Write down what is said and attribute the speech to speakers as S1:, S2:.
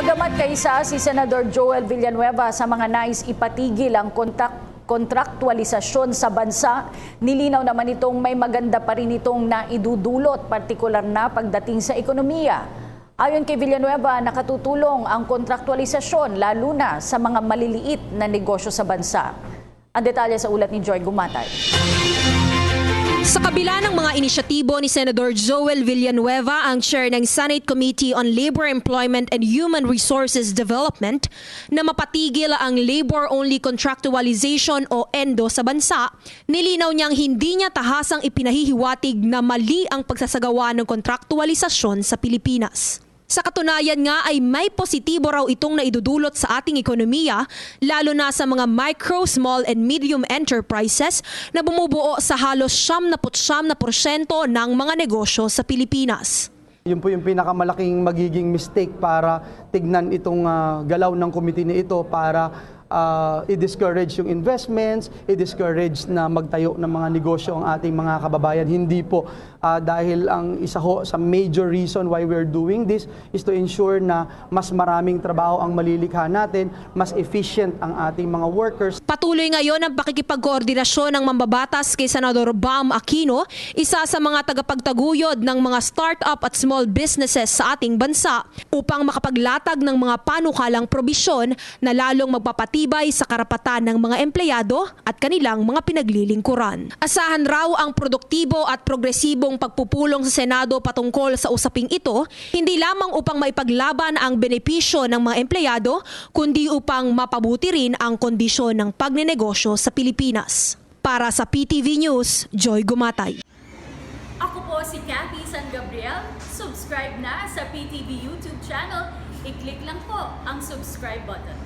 S1: Bagamat kaisa si Senador Joel Villanueva sa mga nais ipatigil ang kontraktualisasyon sa bansa, nilinaw naman itong may maganda pa rin itong naidudulot, partikular na pagdating sa ekonomiya. Ayon kay Villanueva, nakatutulong ang kontraktualisasyon lalo na sa mga maliliit na negosyo sa bansa. Ang detalye sa ulat ni Joy Gumatay.
S2: Sa kabila ng mga inisyatibo ni Senador Joel Villanueva, ang chair ng Senate Committee on Labor, Employment and Human Resources Development, na mapatigil ang labor-only contractualization o ENDO sa bansa, nilinaw niyang hindi niya tahasang ipinahihiwatig na mali ang pagsasagawa ng kontraktualisasyon sa Pilipinas. Sa katunayan nga ay may positibo raw itong naidudulot sa ating ekonomiya, lalo na sa mga micro, small and medium enterprises na bumubuo sa halos 99% ng mga negosyo sa Pilipinas.
S3: Yun po yung pinakamalaking magiging mistake para tignan itong galaw ng committee na ito para i-discourage yung investments, i-discourage na magtayo ng mga negosyo ang ating mga kababayan. Hindi po dahil ang isa ho sa major reason why we're doing this is to ensure na mas maraming trabaho ang malilikha natin, mas efficient ang ating mga workers.
S2: Patuloy ngayon ang pakikipagkoordinasyon ng mambabatas kay Senador Bam Aquino, isa sa mga tagapagtaguyod ng mga start-up at small businesses sa ating bansa, upang makapaglatag ng mga panukalang probisyon na lalong magpapatibay sa karapatan ng mga empleyado at kanilang mga pinaglilingkuran. Asahan raw ang produktibo at progresibong pagpupulong sa Senado patungkol sa usaping ito, hindi lamang upang maipaglaban ang benepisyo ng mga empleyado, kundi upang mapabuti rin ang kondisyon ng pagnenegosyo sa Pilipinas. Para sa PTV News, Joy Gumatay.
S4: Ako po si Cathy San Gabriel. Subscribe na sa PTV YouTube channel. I-click lang po ang subscribe button.